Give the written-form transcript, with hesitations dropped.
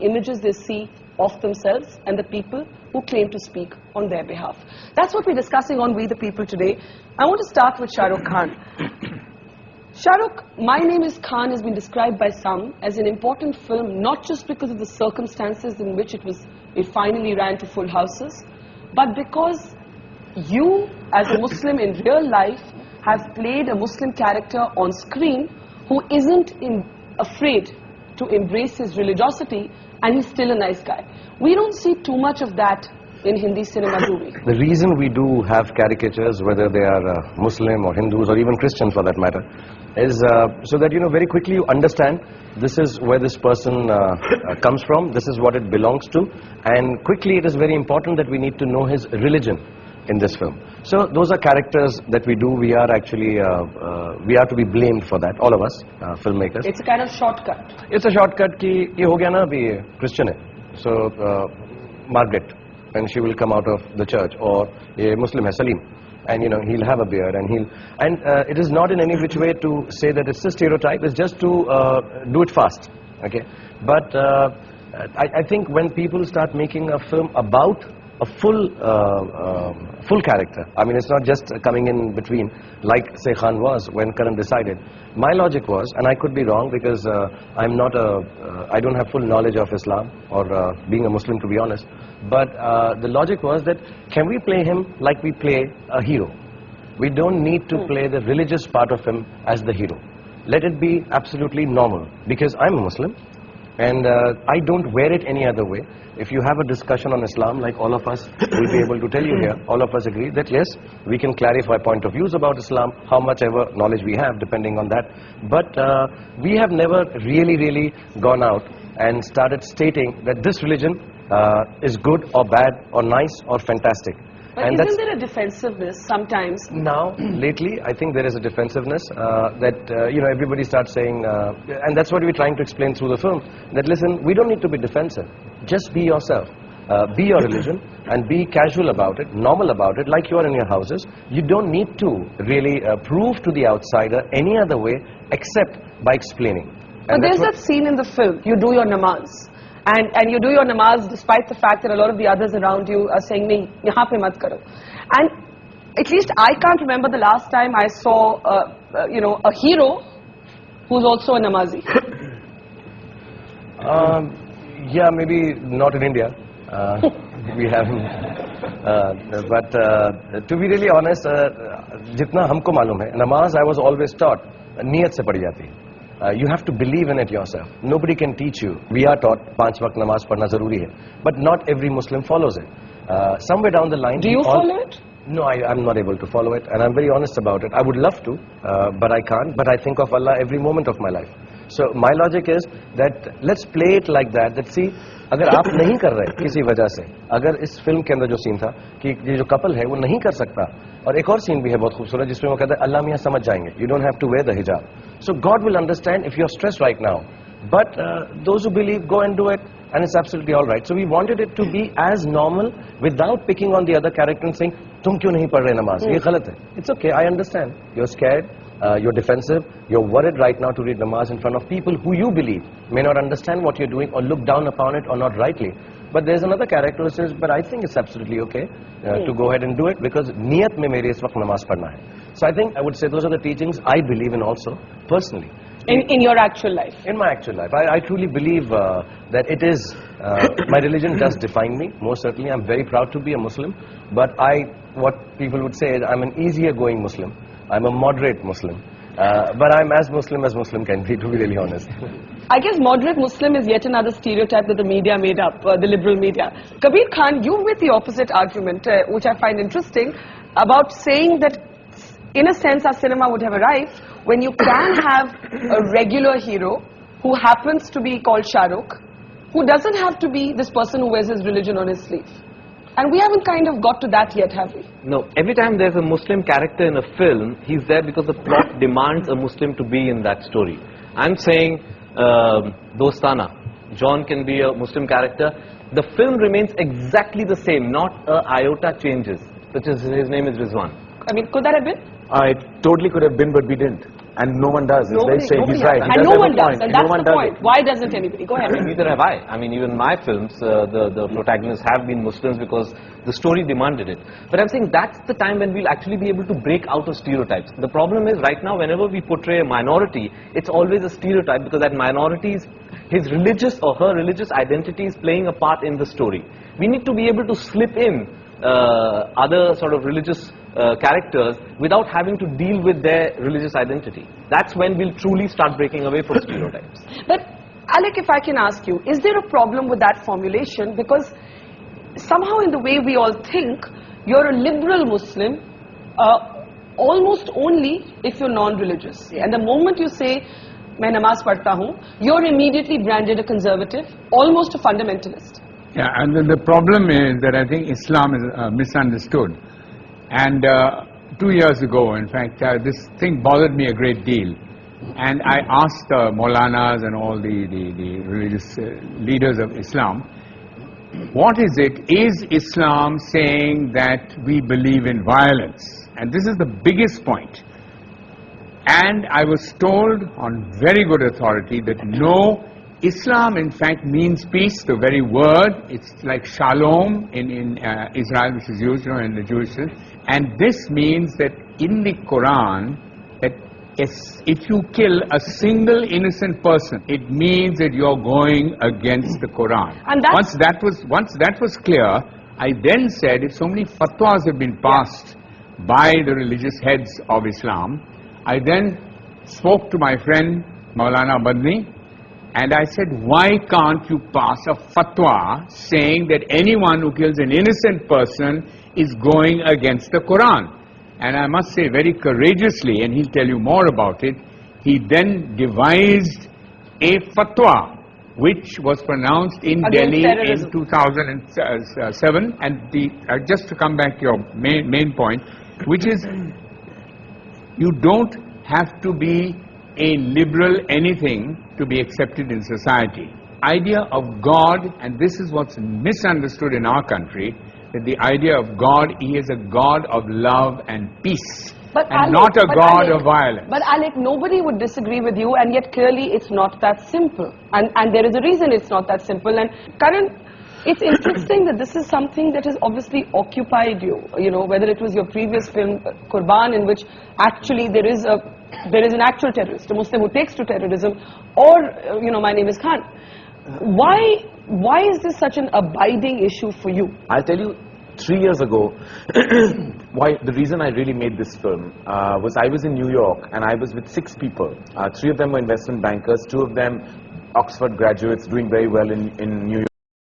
images they see of themselves and the people who claim to speak on their behalf. That's what we're discussing on We the People today. I want to start with Shah Rukh Khan. Shah Rukh, My Name is Khan has been described by some as an important film, not just because of the circumstances in which it finally ran to full houses, but because you, as a Muslim in real life, have played a Muslim character on screen who isn't afraid to embrace his religiosity, and he's still a nice guy. We don't see too much of that in Hindi cinema, do we? The reason we do have caricatures, whether they are Muslim or Hindus or even Christians for that matter, is so that, very quickly you understand this is where this person comes from, this is what it belongs to, and quickly it is very important that we need to know his religion in this film. So those are characters that we do. We are actually, we are to be blamed for that, all of us, filmmakers. It's a kind of shortcut. It's a shortcut ki ye ho gaya na abhi Christian hai. So Margaret, and she will come out of the church, or a Muslim hai Salim, and he'll have a beard, and it is not in any which way to say that it's a stereotype. It's just to do it fast, okay? But I think when people start making a film about a full character, I mean, it's not just coming in between, like say Khan was when Karan decided. My logic was, and I could be wrong because I don't have full knowledge of Islam or being a Muslim, to be honest, but the logic was that can we play him like we play a hero? We don't need to play the religious part of him as the hero. Let it be absolutely normal, because I'm a Muslim and I don't wear it any other way. If you have a discussion on Islam, like all of us will be able to tell you here, all of us agree that yes, we can clarify point of views about Islam, how much ever knowledge we have, depending on that. But we have never really gone out and started stating that this religion is good or bad or nice or fantastic. But and isn't there a defensiveness sometimes? Now, lately, I think there is a defensiveness that, everybody starts saying, and that's what we're trying to explain through the film, that listen, we don't need to be defensive. Just be yourself. Be your religion and be casual about it, normal about it, like you are in your houses. You don't need to really prove to the outsider any other way except by explaining. But there's that scene in the film, you do your namaz. And you do your namaz despite the fact that a lot of the others around you are saying, nahi, yahan pe mat karo. And at least I can't remember the last time I saw, a hero who's also a namazi. Yeah, maybe not in India. We haven't. But to be really honest, jitna humko malum hai, namaz I was always taught, niyat se padi jati hai. You have to believe in it yourself. Nobody can teach you. We are taught 5 waqt namaz padna zaruri hai, but not every Muslim follows it. Somewhere down the line, do you follow it? No, I'm not able to follow it, and I'm very honest about it. I would love to, but I can't. But I think of Allah every moment of my life. So my logic is that let's play it like that. That see, अगर आप नहीं कर रहे किसी वजह से, अगर इस फिल्म के अंदर जो सीन था कि ये जो कपल है वो नहीं कर सकता, और एक और सीन भी है बहुत खूबसूरत जिसमें वो कहता है अल्लाह मियां समझ जाएंगे, you don't have to wear the hijab. So God will understand if you're stressed right now. But those who believe, go and do it, and it's absolutely all right. So we wanted it to be as normal without picking on the other character and saying, तुम क्यों नहीं पढ़ रहे नमाज? ये गलत है. It's okay, I understand. You're scared. You're defensive, you're worried right now to read namaz in front of people who you believe may not understand what you're doing or look down upon it or not rightly. But there's another character who says, but I think it's absolutely okay to go ahead and do it because niyat mein mere is waqt namaz padna hai. So I think I would say those are the teachings I believe in also, personally. In your actual life? In my actual life. I truly believe that it is, my religion does define me, most certainly. I'm very proud to be a Muslim, but what people would say is I'm an easier going Muslim. I'm a moderate Muslim, but I'm as Muslim can be, to be really honest. I guess moderate Muslim is yet another stereotype that the media made up, the liberal media. Kabir Khan, you with the opposite argument, which I find interesting, about saying that in a sense our cinema would have arrived when you can have a regular hero who happens to be called Shah Rukh, who doesn't have to be this person who wears his religion on his sleeve. And we haven't kind of got to that yet, have we? No. Every time there's a Muslim character in a film, he's there because the plot demands a Muslim to be in that story. I'm saying Dostana. John can be a Muslim character. The film remains exactly the same, not a iota changes. Such as his name is Rizwan. I mean, could that have been? It totally could have been, but we didn't. And no one does. It's very strange. He's has right. that. He And does no have a one does. point. And No that's one the does point. it. Why doesn't anybody? Go ahead. Neither have I. I mean, even my films, the protagonists have been Muslims because the story demanded it. But I'm saying that's the time when we'll actually be able to break out of stereotypes. The problem is right now, whenever we portray a minority, it's always a stereotype because that minority is his religious or her religious identity is playing a part in the story. We need to be able to slip in other sort of religious characters without having to deal with their religious identity. That's when we'll truly start breaking away from stereotypes. But Alec, if I can ask you, is there a problem with that formulation? Because somehow in the way we all think, you're a liberal Muslim almost only if you're non-religious. And the moment you say, "Main namaz padhta hoon," you're immediately branded a conservative, almost a fundamentalist. Yeah, and the problem is that I think Islam is misunderstood. And 2 years ago, in fact, this thing bothered me a great deal. And I asked Maulanas and all the religious leaders of Islam, what is it? Is Islam saying that we believe in violence? And this is the biggest point. And I was told on very good authority that no, Islam in fact means peace, the very word. It's like shalom in Israel, which is used in the Jewish faith. And this means that in the Quran, that if you kill a single innocent person, it means that you're going against the Quran. And once that was clear, I then said, if so many fatwas have been passed by the religious heads of Islam, I then spoke to my friend Maulana Badni, and I said, why can't you pass a fatwa saying that anyone who kills an innocent person is going against the Quran? And I must say very courageously, and he'll tell you more about it, he then devised a fatwa which was pronounced in Against Delhi terrorism. in 2007. And just to come back to your main point, which is you don't have to be a liberal anything to be accepted in society. Idea of God, and this is what's misunderstood in our country, that the idea of God, He is a God of love and peace, and Alec, not a God Alec, of violence. But Alec, nobody would disagree with you, and yet clearly it's not that simple. And there is a reason it's not that simple. And Karan, it's interesting that this is something that has obviously occupied you. You know, whether it was your previous film, Qurban, in which actually there is an actual terrorist, a Muslim who takes to terrorism, or, you know, My Name is Khan. Why is this such an abiding issue for you? I'll tell you, 3 years ago, the reason I really made this film was I was in New York and I was with 6 people. 3 of them were investment bankers, 2 of them Oxford graduates doing very well in New York.